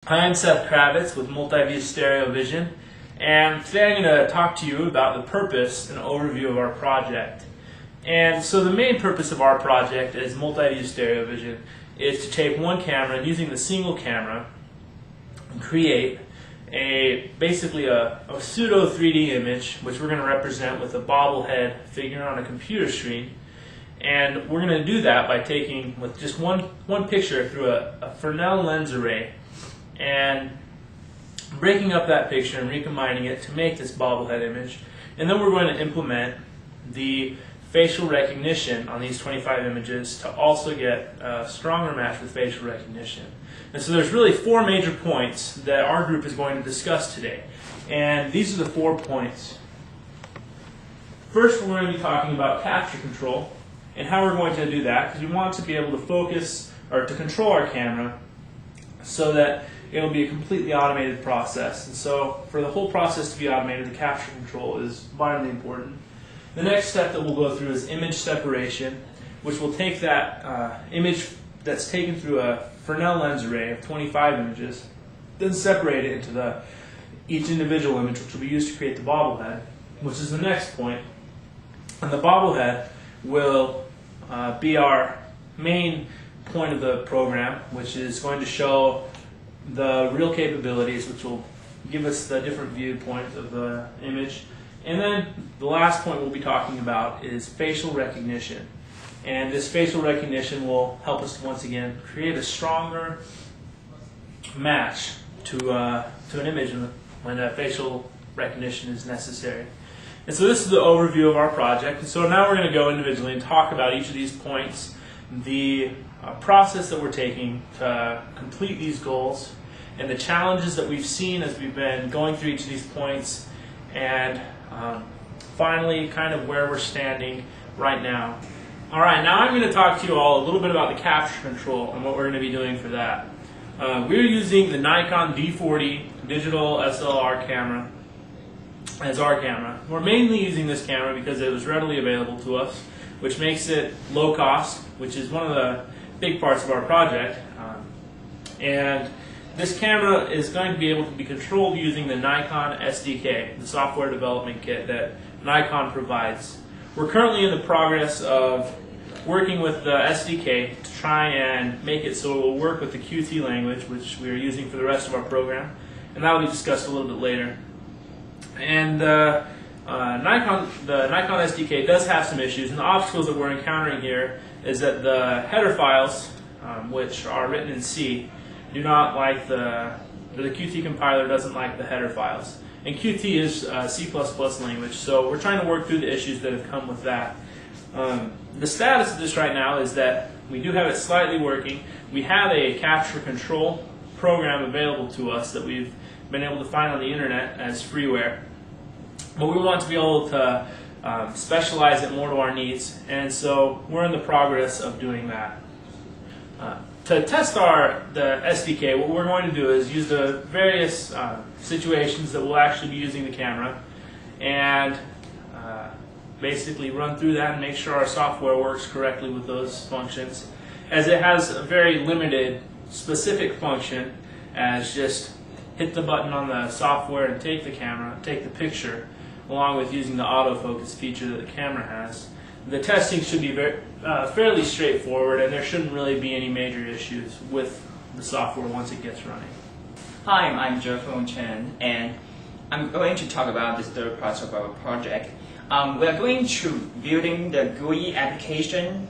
Hi, I'm Seth Kravitz with Multiview Stereo Vision, and today I'm going to talk to you about the purpose and overview of our project. And so the main purpose of our project as Multiview Stereo Vision is to take one camera and using the single camera and create basically a pseudo 3D image, which we're going to represent with a bobblehead figure on a computer screen. And we're going to do that by taking with just one picture through a Fresnel lens array and breaking up that picture and recombining it to make this bobblehead image. And then we're going to implement the facial recognition on these 25 images to also get a stronger match with facial recognition. And so there's really four major points that our group is going to discuss today. And these are the 4 points. First, we're going to be talking about capture control and how we're going to do that, because we want to be able to focus or to control our camera so that it'll be a completely automated process. And so for the whole process to be automated, the capture control is vitally important. The next step that we'll go through is image separation, which will take that image that's taken through a Fresnel lens array of 25 images, then separate it into each individual image, which will be used to create the bobblehead, which is the next point. And the bobblehead will be our main point of the program, which is going to show the real capabilities, which will give us the different viewpoint of the image. And then the last point we'll be talking about is facial recognition. And this facial recognition will help us to once again create a stronger match to an image when facial recognition is necessary. And so this is the overview of our project. And so now we're going to go individually and talk about each of these points, the process that we're taking to complete these goals, and the challenges that we've seen as we've been going through each of these points, and finally kind of where we're standing right now. All right, now I'm going to talk to you all a little bit about the capture control and what we're going to be doing for that. We're using the Nikon D40 digital SLR camera as our camera. We're mainly using this camera because it was readily available to us, which makes it low cost, which is one of the big parts of our project. And this camera is going to be able to be controlled using the Nikon SDK, the software development kit that Nikon provides. We're currently in the progress of working with the SDK to try and make it so it will work with the Qt language, which we are using for the rest of our program, and that will be discussed a little bit later. And the Nikon SDK does have some issues, and the obstacles that we're encountering here is that the header files, which are written in C, do not like the Qt compiler doesn't like the header files. And Qt is C++ language, so we're trying to work through the issues that have come with that. The status of this right now is that we do have it slightly working. We have a capture control program available to us that we've been able to find on the internet as freeware. But we want to be able to specialize it more to our needs, and so we're in the progress of doing that. To test the SDK, what we're going to do is use the various situations that we'll actually be using the camera and basically run through that and make sure our software works correctly with those functions, as it has a very limited specific function as just hit the button on the software and take the picture, along with using the autofocus feature that the camera has. The testing should be fairly straightforward, and there shouldn't really be any major issues with the software once it gets running. Hi, I'm Jefeng Chen, and I'm going to talk about this third part of our project. We are going to building the GUI application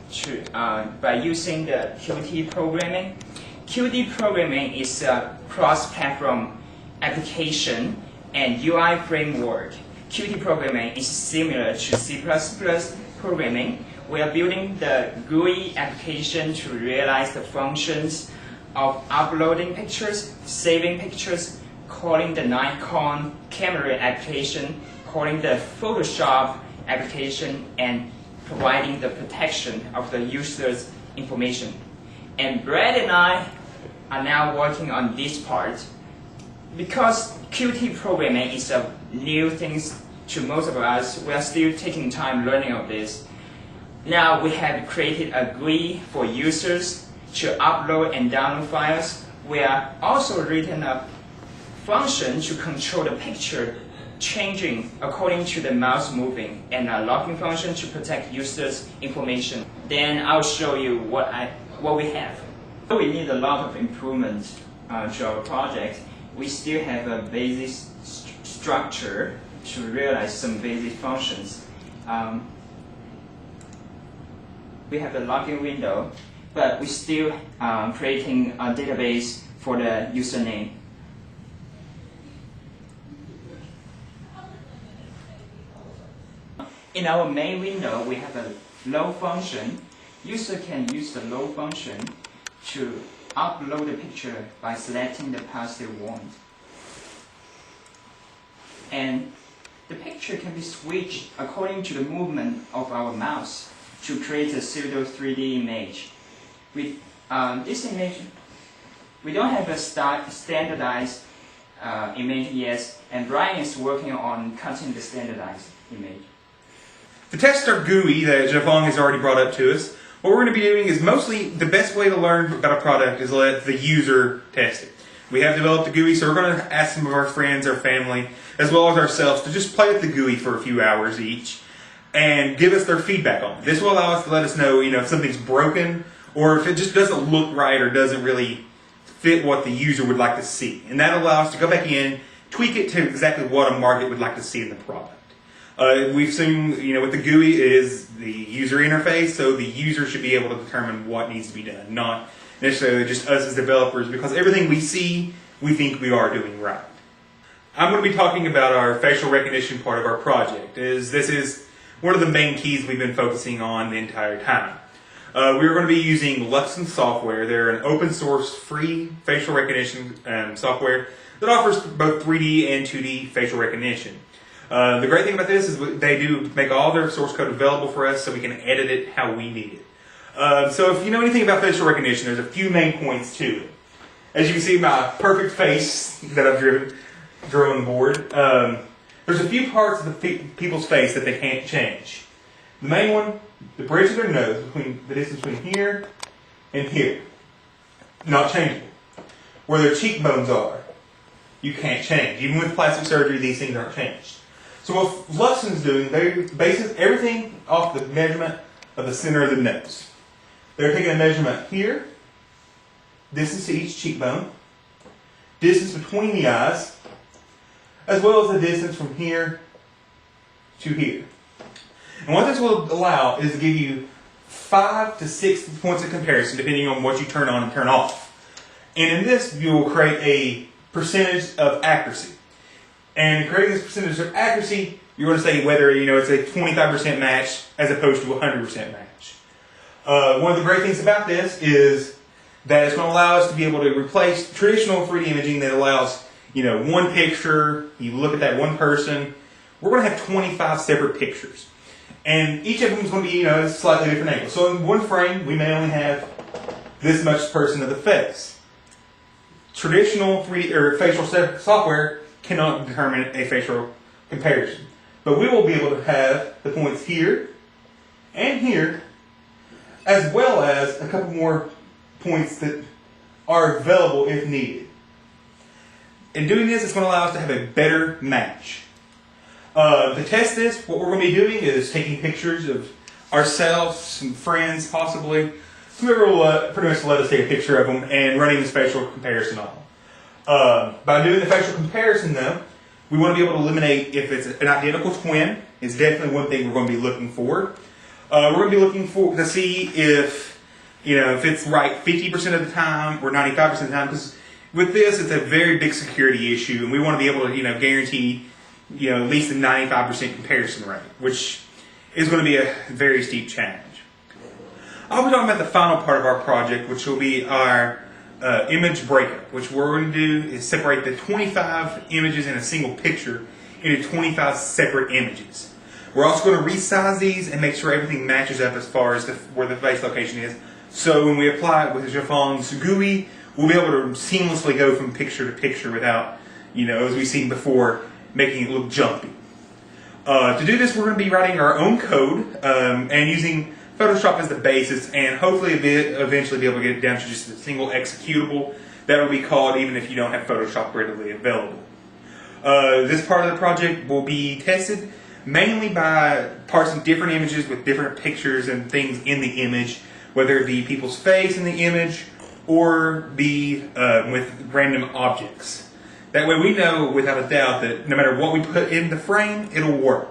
by using the Qt programming. Qt programming is a cross-platform application and UI framework. Qt programming is similar to C++ programming. We are building the GUI application to realize the functions of uploading pictures, saving pictures, calling the Nikon camera application, calling the Photoshop application, and providing the protection of the user's information. And Brad and I are now working on this part. Because Qt programming is a new thing to most of us, we are still taking time learning of this. Now we have created a GUI for users to upload and download files we are also written a function to control the picture changing according to the mouse moving, and a locking function to protect users' information. Then I'll show you what we have. We need a lot of improvement to our project. We still have a basic structure to realize some basic functions. We have the login window, but we're still creating a database for the username. In our main window, we have a load function. User can use the load function to upload the picture by selecting the path they want. And the picture can be switched according to the movement of our mouse to create a pseudo 3D image. With this image, we don't have a standardized image yet, and Brian is working on cutting the standardized image. To test our GUI that Jiafeng has already brought up to us, what we're going to be doing is mostly the best way to learn about a product is let the user test it. We have developed a GUI, so we're going to ask some of our friends, our family, as well as ourselves to just play with the GUI for a few hours each and give us their feedback on it. This will allow us to let us know, if something's broken or if it just doesn't look right or doesn't really fit what the user would like to see. And that allows us to go back in, tweak it to exactly what a market would like to see in the product. We've seen, with the GUI is the user interface, so the user should be able to determine what needs to be done, not necessarily just us as developers, because everything we see, we think we are doing right. I'm going to be talking about our facial recognition part of our project, as this is one of the main keys we've been focusing on the entire time. We're going to be using Luxon software. They're an open source free facial recognition software that offers both 3D and 2D facial recognition. The great thing about this is they do make all their source code available for us so we can edit it how we need it. So if you know anything about facial recognition, there's a few main points to it. As you can see, my perfect face that I've drawn on the board, there's a few parts of the people's face that they can't change. The main one, the bridge of their nose, between the distance between here and here, not changeable. Where their cheekbones are, you can't change. Even with plastic surgery, these things aren't changed. So what Luxon's doing, they're basing everything off the measurement of the center of the nose. They're taking a measurement here, distance to each cheekbone, distance between the eyes, as well as the distance from here to here. And what this will allow is to give you 5 to 6 points of comparison depending on what you turn on and turn off. And in this, you will create a percentage of accuracy. And in creating this percentage of accuracy, you're going to say whether it's a 25% match as opposed to a 100% match. One of the great things about this is that it's going to allow us to be able to replace traditional 3D imaging that allows one picture, you look at that one person. We're going to have 25 separate pictures. And each of them is going to be a slightly different angle. So in one frame, we may only have this much person of the face. Traditional 3D or facial software cannot determine a facial comparison. But we will be able to have the points here and here, as well as a couple more points that are available if needed. In doing this, it's going to allow us to have a better match. To test this, what we're going to be doing is taking pictures of ourselves, some friends possibly, whoever will pretty much let us take a picture of them and running this facial comparison on them. By doing the facial comparison though, we want to be able to eliminate if it's an identical twin. Is definitely one thing we're going to be looking for. We're going to be looking for to see if it's right 50% of the time or 95% of the time, because with this it's a very big security issue, and we want to be able to guarantee at least a 95% comparison rate, which is going to be a very steep challenge. I'll be talking about the final part of our project, which will be our image breakup, which we're going to do is separate the 25 images in a single picture into 25 separate images. We're also going to resize these and make sure everything matches up as far as where the face location is. So when we apply it with Jiafeng's GUI, we'll be able to seamlessly go from picture to picture without, as we've seen before, making it look jumpy. To do this, we're going to be writing our own code and using Photoshop as the basis, and hopefully eventually be able to get it down to just a single executable that will be called even if you don't have Photoshop readily available. This part of the project will be tested mainly by parsing different images with different pictures and things in the image, whether it be people's face in the image or be with random objects. That way we know without a doubt that no matter what we put in the frame, it'll work.